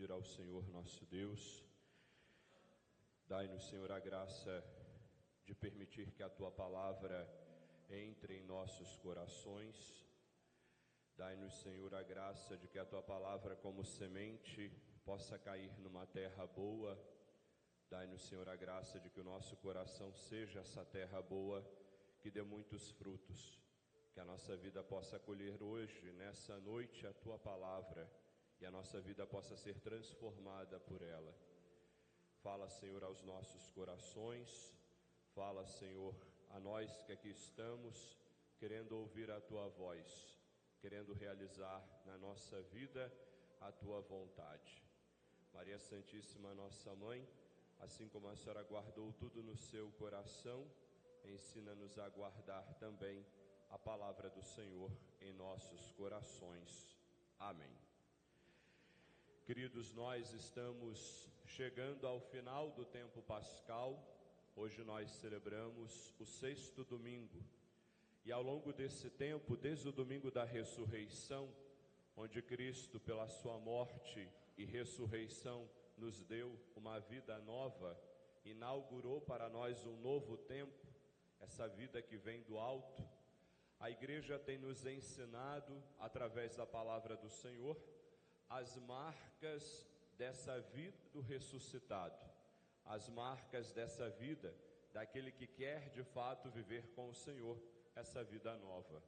pedir ao Senhor nosso Deus, dai-nos, Senhor, a graça de permitir que a Tua palavra entre em nossos corações. Dai-nos, Senhor, a graça de que a Tua palavra, como semente, possa cair numa terra boa. Dai-nos, Senhor, a graça de que o nosso coração seja essa terra boa, que dê muitos frutos. Que a nossa vida possa acolher hoje, nessa noite, a Tua palavra, e a nossa vida possa ser transformada por ela. Fala, Senhor, aos nossos corações. Fala, Senhor, a nós que aqui estamos, querendo ouvir a Tua voz, querendo realizar na nossa vida a Tua vontade. Maria Santíssima, nossa Mãe, assim como a Senhora guardou tudo no seu coração, ensina-nos a guardar também a palavra do Senhor em nossos corações. Amém. Queridos, nós estamos chegando ao final do tempo pascal. Hoje nós celebramos o 6º domingo. E ao longo desse tempo, desde o domingo da ressurreição, onde Cristo, pela sua morte e ressurreição, nos deu uma vida nova, inaugurou para nós um novo tempo, essa vida que vem do alto, a igreja tem nos ensinado, através da palavra do Senhor, as marcas dessa vida do ressuscitado, as marcas dessa vida, daquele que quer de fato viver com o Senhor, essa vida nova.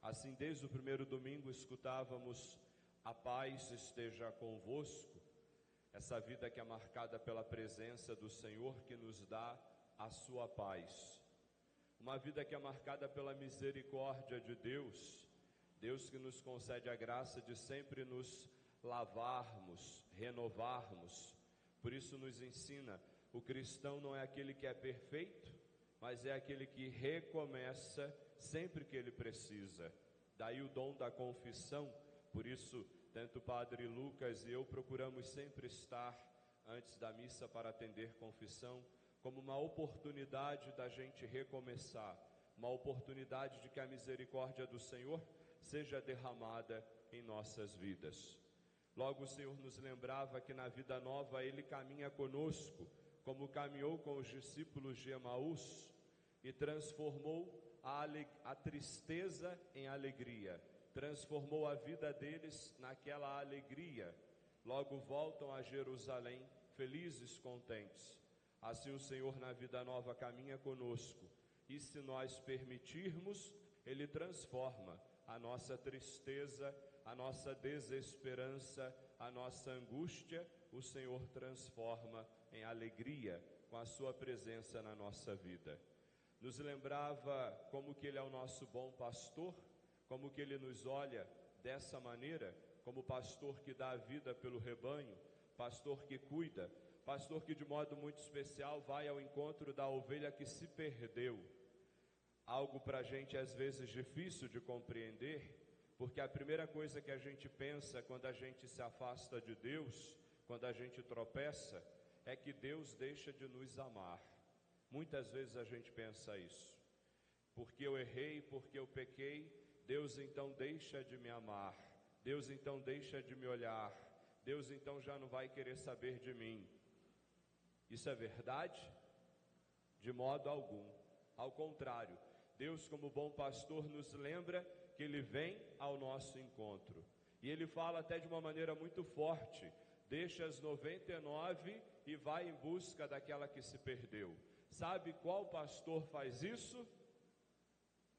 Assim, desde o primeiro domingo escutávamos: a paz esteja convosco, essa vida que é marcada pela presença do Senhor, que nos dá a sua paz. Uma vida que é marcada pela misericórdia de Deus, Deus que nos concede a graça de sempre nos lavarmos, renovarmos. Por isso nos ensina: o cristão não é aquele que é perfeito, mas é aquele que recomeça sempre que ele precisa. Daí o dom da confissão. Por isso, tanto o Padre Lucas e eu procuramos sempre estar antes da missa para atender confissão, como uma oportunidade da gente recomeçar, uma oportunidade de que a misericórdia do Senhor seja derramada em nossas vidas. Logo o Senhor nos lembrava que na vida nova Ele caminha conosco, como caminhou com os discípulos de Emaús, e transformou a tristeza em alegria, transformou a vida deles naquela alegria. Logo voltam a Jerusalém felizes, contentes. Assim o Senhor na vida nova caminha conosco, e se nós permitirmos, Ele transforma a nossa tristeza, a nossa desesperança, a nossa angústia. O Senhor transforma em alegria com a sua presença na nossa vida. Nos lembrava como que Ele é o nosso bom pastor, como que Ele nos olha dessa maneira, como pastor que dá a vida pelo rebanho, pastor que cuida, pastor que de modo muito especial vai ao encontro da ovelha que se perdeu. Algo para a gente às vezes difícil de compreender, porque a primeira coisa que a gente pensa quando a gente se afasta de Deus, quando a gente tropeça, é que Deus deixa de nos amar. Muitas vezes a gente pensa isso. Porque eu errei, porque eu pequei, Deus então deixa de me amar, Deus então deixa de me olhar, Deus então já não vai querer saber de mim. Isso é verdade? De modo algum. Ao contrário, Deus, como bom pastor, nos lembra que Ele vem ao nosso encontro. E Ele fala até de uma maneira muito forte: deixa as 99 e vai em busca daquela que se perdeu. Sabe qual pastor faz isso?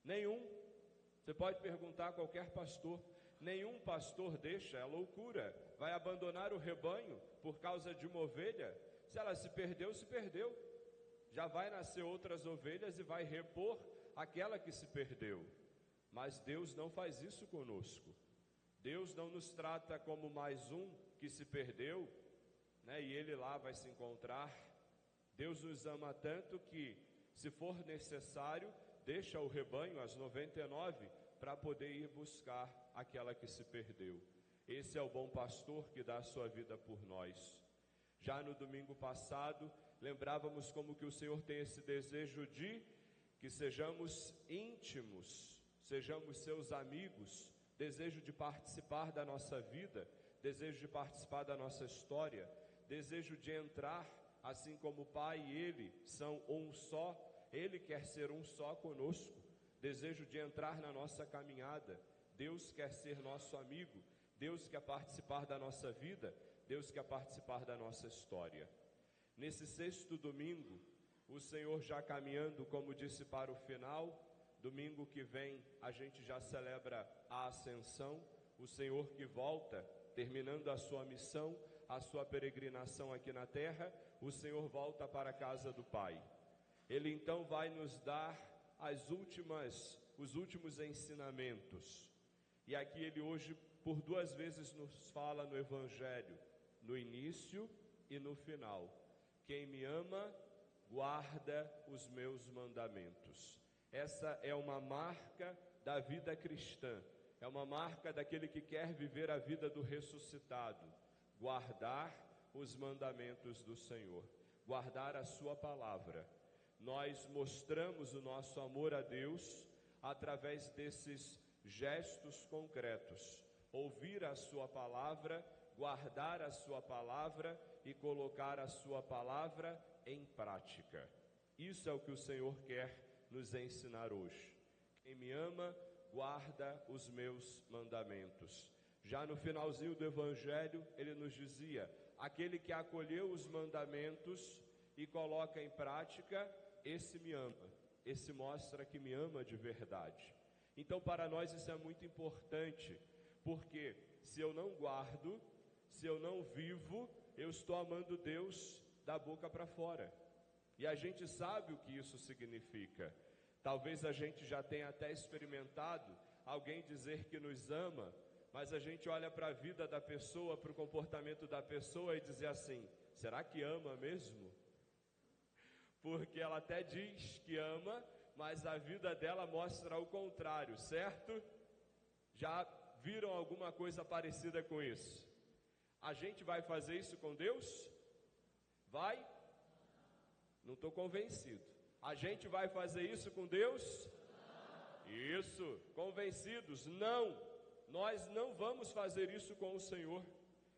Nenhum. Você pode perguntar a qualquer pastor. Nenhum pastor deixa, é loucura. Vai abandonar o rebanho por causa de uma ovelha? Se ela se perdeu, se perdeu. Já vai nascer outras ovelhas e vai repor aquela que se perdeu. Mas Deus não faz isso conosco. Deus não nos trata como mais um que se perdeu, né, e ele lá vai se encontrar. Deus nos ama tanto que, se for necessário, deixa o rebanho, as 99, para poder ir buscar aquela que se perdeu. Esse é o bom pastor que dá a sua vida por nós. Já no domingo passado, lembrávamos como que o Senhor tem esse desejo de que sejamos íntimos, sejamos seus amigos, desejo de participar da nossa vida, desejo de participar da nossa história, desejo de entrar, assim como o Pai e Ele são um só, Ele quer ser um só conosco, desejo de entrar na nossa caminhada. Deus quer ser nosso amigo, Deus quer participar da nossa vida, Deus quer participar da nossa história. Nesse sexto domingo, o Senhor já caminhando, como disse, para o final, domingo que vem a gente já celebra a Ascensão, o Senhor que volta, terminando a sua missão, a sua peregrinação aqui na terra, o Senhor volta para a casa do Pai. Ele então vai nos dar os últimos ensinamentos. E aqui ele hoje, por 2 vezes, nos fala no Evangelho, no início e no final. Quem me ama, guarda os meus mandamentos. Essa é uma marca da vida cristã, é uma marca daquele que quer viver a vida do ressuscitado, guardar os mandamentos do Senhor, guardar a sua palavra. Nós mostramos o nosso amor a Deus através desses gestos concretos, ouvir a sua palavra, guardar a sua palavra e colocar a sua palavra em prática. Isso é o que o Senhor quer nos ensinar hoje. Quem me ama, guarda os meus mandamentos. Já no finalzinho do Evangelho, ele nos dizia: aquele que acolheu os mandamentos e coloca em prática, esse me ama, esse mostra que me ama de verdade. Então, para nós isso é muito importante, porque se eu não guardo, se eu não vivo, eu estou amando Deus da boca para fora. E a gente sabe o que isso significa. Talvez a gente já tenha até experimentado alguém dizer que nos ama, mas a gente olha para a vida da pessoa, para o comportamento da pessoa e dizer assim: será que ama mesmo? Porque ela até diz que ama, mas a vida dela mostra o contrário, certo? Já viram alguma coisa parecida com isso? A gente vai fazer isso com Deus? Vai? Não estou convencido. A gente vai fazer isso com Deus? Não. Isso, convencidos, não. Nós não vamos fazer isso com o Senhor.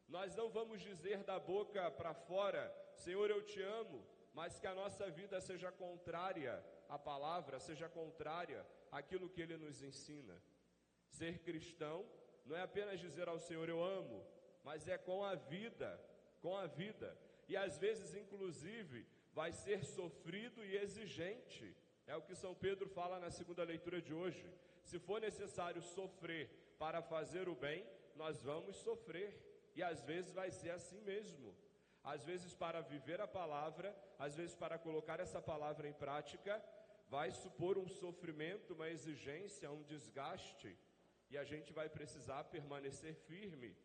Nós não vamos dizer da boca para fora: Senhor, eu te amo, mas que a nossa vida seja contrária à palavra, seja contrária àquilo que Ele nos ensina. Ser cristão não é apenas dizer ao Senhor eu amo, mas é com a vida, com a vida. E às vezes, inclusive, vai ser sofrido e exigente. É o que São Pedro fala na segunda leitura de hoje. Se for necessário sofrer para fazer o bem, nós vamos sofrer. E às vezes vai ser assim mesmo. Às vezes para viver a palavra, às vezes para colocar essa palavra em prática, vai supor um sofrimento, uma exigência, um desgaste. E a gente vai precisar permanecer firme,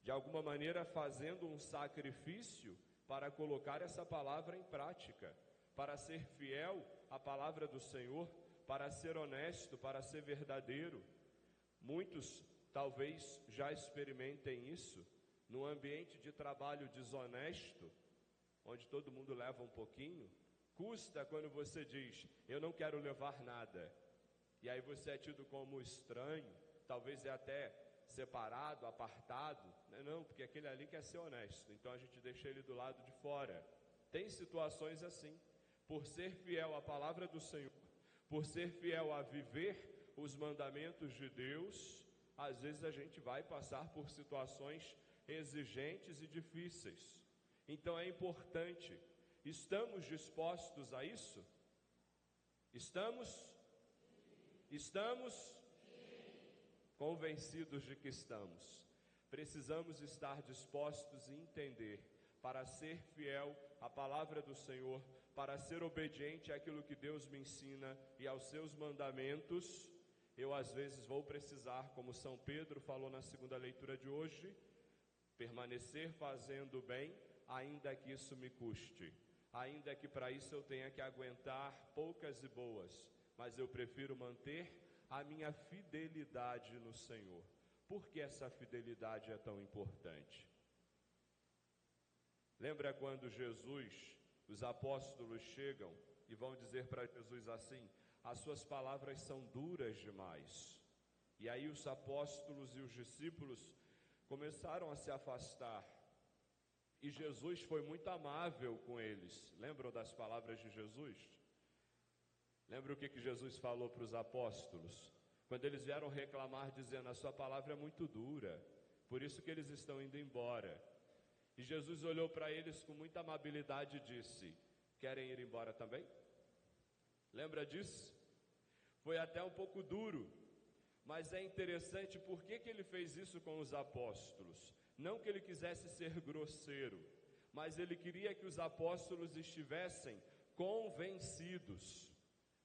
de alguma maneira fazendo um sacrifício para colocar essa palavra em prática, para ser fiel à palavra do Senhor, para ser honesto, para ser verdadeiro. Muitos talvez já experimentem isso num ambiente de trabalho desonesto, onde todo mundo leva um pouquinho. Custa quando você diz: eu não quero levar nada, e aí você é tido como estranho, talvez é até separado, apartado. Não, porque aquele ali quer ser honesto, então a gente deixa ele do lado de fora. Tem situações assim. Por ser fiel à palavra do Senhor, por ser fiel a viver os mandamentos de Deus, às vezes a gente vai passar por situações exigentes e difíceis. Então é importante. Estamos dispostos a isso? Estamos? Convencidos de que estamos. Precisamos estar dispostos e entender, para ser fiel à palavra do Senhor, para ser obediente àquilo que Deus me ensina e aos seus mandamentos, eu às vezes vou precisar, como São Pedro falou na segunda leitura de hoje, permanecer fazendo o bem, ainda que isso me custe, ainda que para isso eu tenha que aguentar poucas e boas, mas eu prefiro manter a minha fidelidade no Senhor. Por que essa fidelidade é tão importante? Lembra quando Jesus, os apóstolos chegam e vão dizer para Jesus assim: as suas palavras são duras demais. E aí os apóstolos e os discípulos começaram a se afastar. E Jesus foi muito amável com eles. Lembram das palavras de Jesus? Lembra o que Jesus falou para os apóstolos? Quando eles vieram reclamar, dizendo: a sua palavra é muito dura, por isso que eles estão indo embora. E Jesus olhou para eles com muita amabilidade e disse: querem ir embora também? Lembra disso? Foi até um pouco duro, mas é interessante porque que ele fez isso com os apóstolos. Não que ele quisesse ser grosseiro, mas ele queria que os apóstolos estivessem convencidos.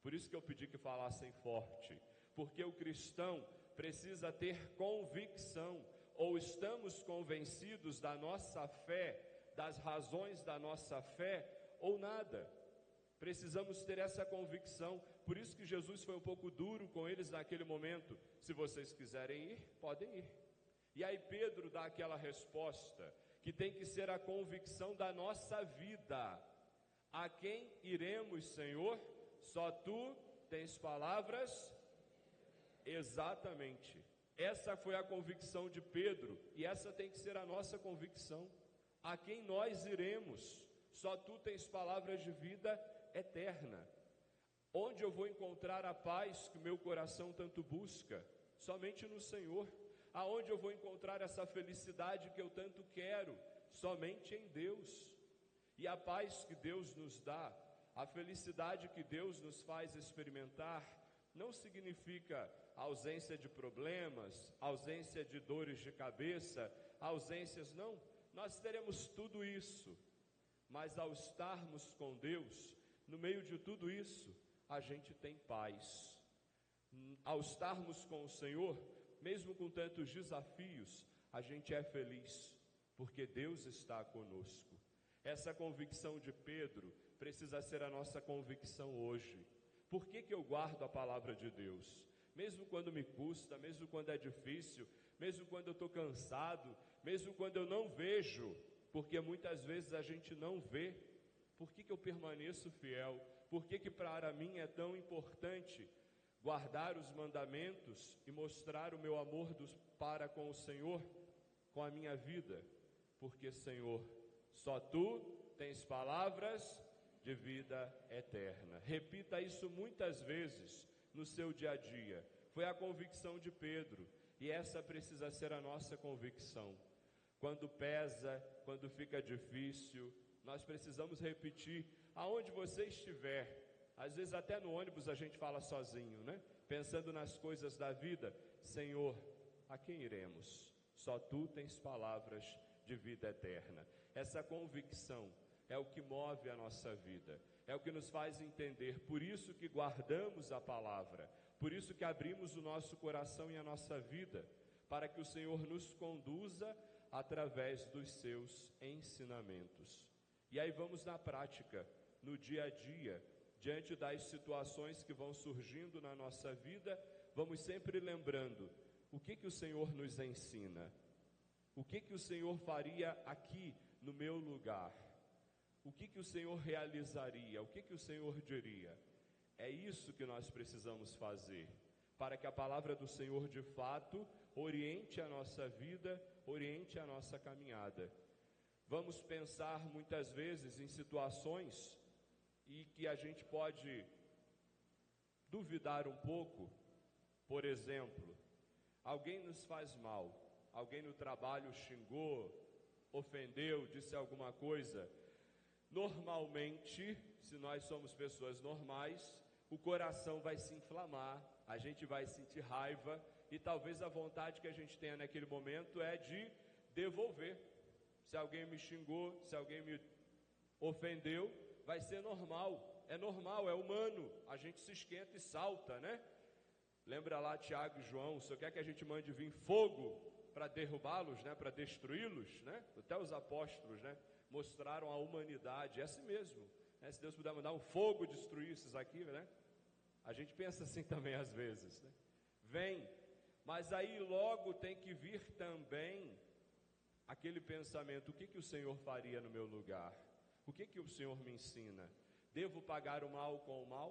Por isso que eu pedi que falassem forte, porque o cristão precisa ter convicção. Ou estamos convencidos da nossa fé, das razões da nossa fé, ou nada. Precisamos ter essa convicção. Por isso que Jesus foi um pouco duro com eles naquele momento. Se vocês quiserem ir, podem ir. E aí Pedro dá aquela resposta, que tem que ser a convicção da nossa vida. A quem iremos, Senhor? Só tu tens palavras? Exatamente. Essa foi a convicção de Pedro, e essa tem que ser a nossa convicção. A quem nós iremos? Só tu tens palavras de vida eterna. Onde eu vou encontrar a paz que meu coração tanto busca? Somente no Senhor. Aonde eu vou encontrar essa felicidade que eu tanto quero? Somente em Deus. E a paz que Deus nos dá, a felicidade que Deus nos faz experimentar, não significa ausência de problemas, ausência de dores de cabeça, ausências, não. Nós teremos tudo isso, mas ao estarmos com Deus, no meio de tudo isso, a gente tem paz. Ao estarmos com o Senhor, mesmo com tantos desafios, a gente é feliz, porque Deus está conosco. Essa convicção de Pedro precisa ser a nossa convicção hoje. Por que eu guardo a palavra de Deus? Mesmo quando me custa, mesmo quando é difícil, mesmo quando eu estou cansado, mesmo quando eu não vejo, porque muitas vezes a gente não vê. Por que eu permaneço fiel? Por que para mim é tão importante guardar os mandamentos e mostrar o meu amor para com o Senhor, com a minha vida? Porque, Senhor, só tu tens palavras de vida eterna. Repita isso muitas vezes no seu dia a dia. Foi a convicção de Pedro, e essa precisa ser a nossa convicção. Quando pesa, quando fica difícil, nós precisamos repetir, aonde você estiver. Às vezes até no ônibus a gente fala sozinho, né? Pensando nas coisas da vida: Senhor, a quem iremos? Só tu tens palavras de vida eterna. Essa convicção é o que move a nossa vida, é o que nos faz entender. Por isso que guardamos a palavra, por isso que abrimos o nosso coração e a nossa vida, para que o Senhor nos conduza através dos seus ensinamentos. E aí vamos na prática, no dia a dia, diante das situações que vão surgindo na nossa vida, vamos sempre lembrando o que o Senhor nos ensina, o que o Senhor faria aqui no meu lugar, o que o Senhor realizaria, o que o Senhor diria. É isso que nós precisamos fazer, para que a palavra do Senhor de fato oriente a nossa vida, oriente a nossa caminhada. Vamos pensar muitas vezes em situações e que a gente pode duvidar um pouco. Por exemplo, alguém nos faz mal, alguém no trabalho xingou, ofendeu, disse alguma coisa. Normalmente, se nós somos pessoas normais, o coração vai se inflamar, a gente vai sentir raiva, e talvez a vontade que a gente tenha naquele momento é de devolver. Se alguém me xingou, se alguém me ofendeu, vai ser normal, é humano, a gente se esquenta e salta, né? Lembra lá Tiago e João, o Senhor quer que a gente mande vir fogo para derrubá-los, né? Para destruí-los, né? Até os apóstolos, né? Mostraram a humanidade, é assim mesmo, né? Se Deus puder mandar um fogo destruir esses aqui, né? A gente pensa assim também às vezes, né? Vem, mas aí logo tem que vir também aquele pensamento: o que o Senhor faria no meu lugar? O que o Senhor me ensina? Devo pagar o mal com o mal?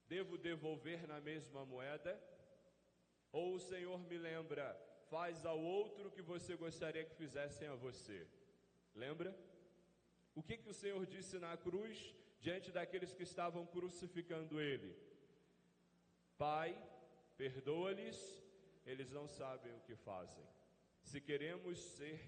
Devo devolver na mesma moeda? Ou o Senhor me lembra: faz ao outro o que você gostaria que fizessem a você. Lembra? O que o Senhor disse na cruz, diante daqueles que estavam crucificando Ele? Pai, perdoa-lhes, eles não sabem o que fazem. Se queremos ser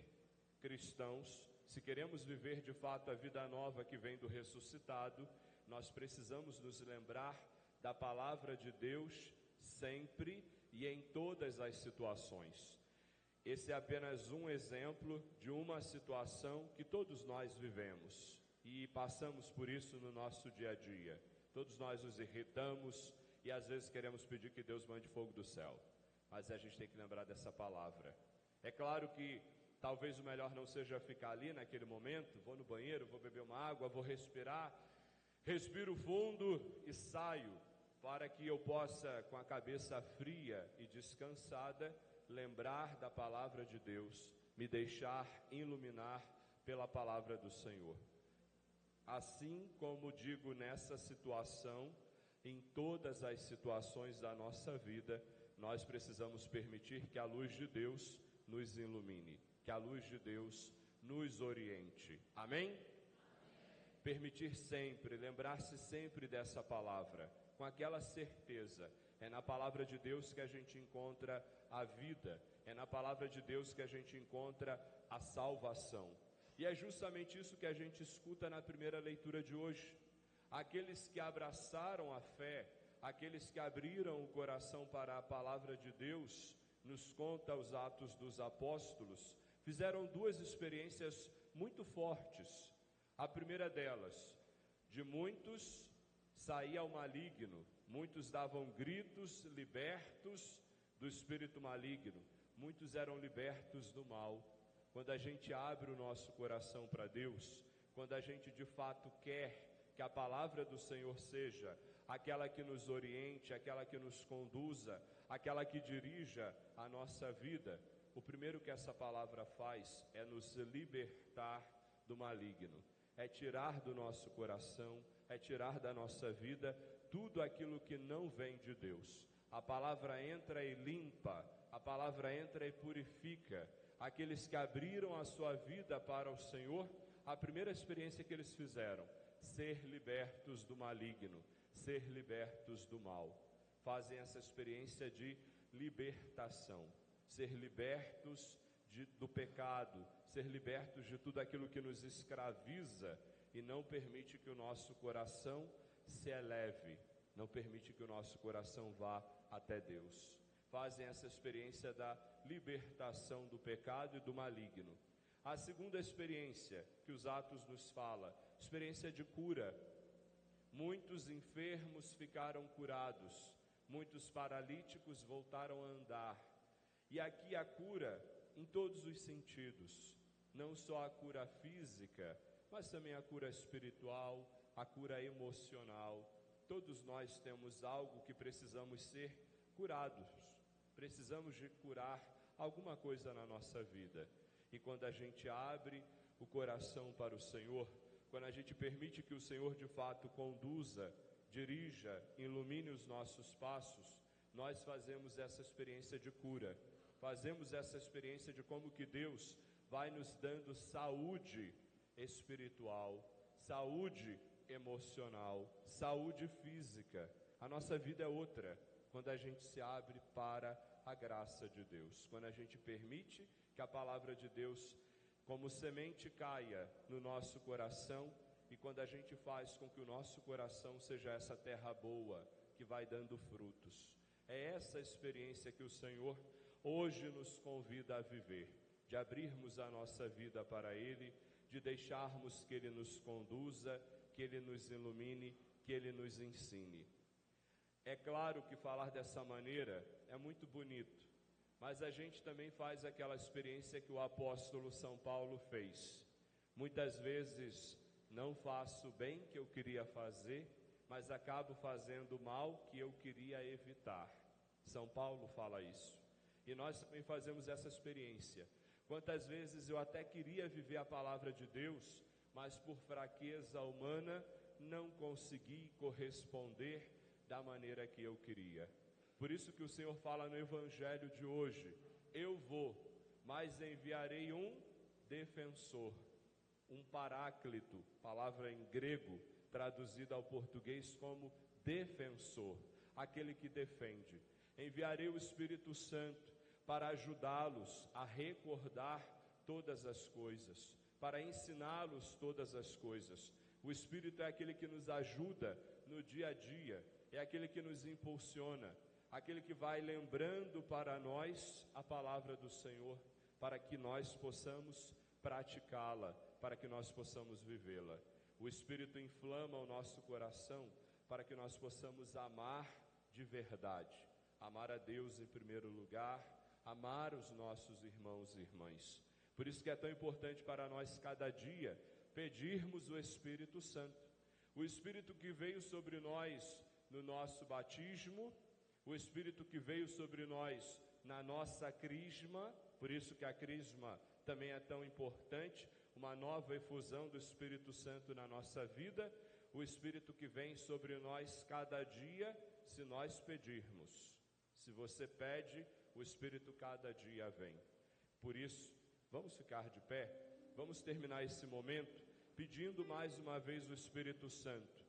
cristãos, se queremos viver de fato a vida nova que vem do ressuscitado, nós precisamos nos lembrar da palavra de Deus sempre e em todas as situações. Esse é apenas um exemplo de uma situação que todos nós vivemos e passamos por isso no nosso dia a dia. Todos nós nos irritamos e às vezes queremos pedir que Deus mande fogo do céu, mas a gente tem que lembrar dessa palavra. É claro que talvez o melhor não seja ficar ali naquele momento, vou no banheiro, vou beber uma água, vou respirar, respiro fundo e saio, para que eu possa, com a cabeça fria e descansada, lembrar da palavra de Deus, me deixar iluminar pela palavra do Senhor. Assim como digo nessa situação, em todas as situações da nossa vida, nós precisamos permitir que a luz de Deus nos ilumine, que a luz de Deus nos oriente. Amém? Permitir sempre, lembrar-se sempre dessa palavra, com aquela certeza. É na palavra de Deus que a gente encontra a vida, é na palavra de Deus que a gente encontra a salvação. E é justamente isso que a gente escuta na primeira leitura de hoje. Aqueles que abraçaram a fé, aqueles que abriram o coração para a palavra de Deus, nos conta os Atos dos Apóstolos, fizeram duas experiências muito fortes. A primeira delas, de muitos saía o maligno, muitos davam gritos libertos do espírito maligno, muitos eram libertos do mal. Quando a gente abre o nosso coração para Deus, quando a gente de fato quer que a palavra do Senhor seja aquela que nos oriente, aquela que nos conduza, aquela que dirija a nossa vida, o primeiro que essa palavra faz é nos libertar do maligno, é tirar do nosso coração, é tirar da nossa vida tudo aquilo que não vem de Deus. A palavra entra e limpa, a palavra entra e purifica. Aqueles que abriram a sua vida para o Senhor, a primeira experiência que eles fizeram, ser libertos do maligno, ser libertos do mal. Fazem essa experiência de libertação, ser libertos do pecado, ser libertos de tudo aquilo que nos escraviza e não permite que o nosso coração se eleve, não permite que o nosso coração vá até Deus. Fazem essa experiência da libertação do pecado e do maligno. A segunda experiência que os Atos nos fala, experiência de cura. Muitos enfermos ficaram curados, muitos paralíticos voltaram a andar. E aqui a cura em todos os sentidos, não só a cura física, mas também a cura espiritual, a cura emocional. Todos nós temos algo que precisamos ser curados, precisamos de curar alguma coisa na nossa vida. E quando a gente abre o coração para o Senhor, quando a gente permite que o Senhor de fato conduza, dirija, ilumine os nossos passos, nós fazemos essa experiência de cura, fazemos essa experiência de como que Deus vai nos dando saúde espiritual, saúde emocional, saúde física. A nossa vida é outra quando a gente se abre para a graça de Deus, quando a gente permite que a palavra de Deus como semente caia no nosso coração e quando a gente faz com que o nosso coração seja essa terra boa que vai dando frutos. É essa experiência que o Senhor hoje nos convida a viver, de abrirmos a nossa vida para Ele, de deixarmos que Ele nos conduza, que Ele nos ilumine, que Ele nos ensine. É claro que falar dessa maneira é muito bonito, mas a gente também faz aquela experiência que o apóstolo São Paulo fez. Muitas vezes não faço o bem que eu queria fazer, mas acabo fazendo o mal que eu queria evitar. São Paulo fala isso. E nós também fazemos essa experiência. Quantas vezes eu até queria viver a palavra de Deus, mas por fraqueza humana não consegui corresponder da maneira que eu queria. Por isso que o Senhor fala no Evangelho de hoje, eu vou, mas enviarei um defensor, um paráclito, palavra em grego, traduzida ao português como defensor, aquele que defende. Enviarei o Espírito Santo para ajudá-los a recordar todas as coisas, para ensiná-los todas as coisas. O Espírito é aquele que nos ajuda no dia a dia, é aquele que nos impulsiona, aquele que vai lembrando para nós a palavra do Senhor, para que nós possamos praticá-la, para que nós possamos vivê-la. O Espírito inflama o nosso coração para que nós possamos amar de verdade, amar a Deus em primeiro lugar, amar os nossos irmãos e irmãs. Por isso que é tão importante para nós cada dia pedirmos o Espírito Santo, o Espírito que veio sobre nós no nosso batismo, o Espírito que veio sobre nós na nossa crisma, por isso que a crisma também é tão importante, uma nova efusão do Espírito Santo na nossa vida, o Espírito que vem sobre nós cada dia, se nós pedirmos. Se você pede, o Espírito cada dia vem. Por isso, vamos ficar de pé, vamos terminar esse momento pedindo mais uma vez o Espírito Santo,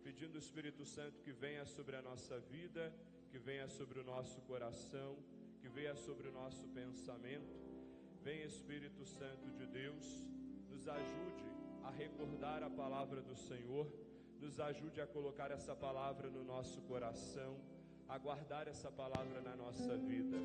pedindo o Espírito Santo que venha sobre a nossa vida, que venha sobre o nosso coração, que venha sobre o nosso pensamento. Vem, Espírito Santo de Deus, nos ajude a recordar a palavra do Senhor, nos ajude a colocar essa palavra no nosso coração, a guardar essa palavra na nossa vida.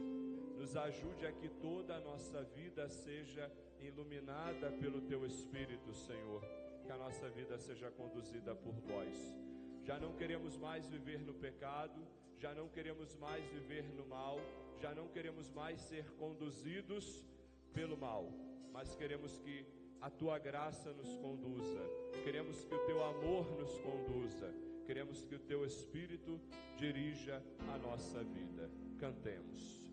Nos ajude a que toda a nossa vida seja iluminada pelo Teu Espírito, Senhor, que a nossa vida seja conduzida por Vós. Já não queremos mais viver no pecado, já não queremos mais viver no mal, já não queremos mais ser conduzidos pelo mal, mas queremos que a Tua graça nos conduza, queremos que o Teu amor nos conduza, queremos que o Teu Espírito dirija a nossa vida. Cantemos.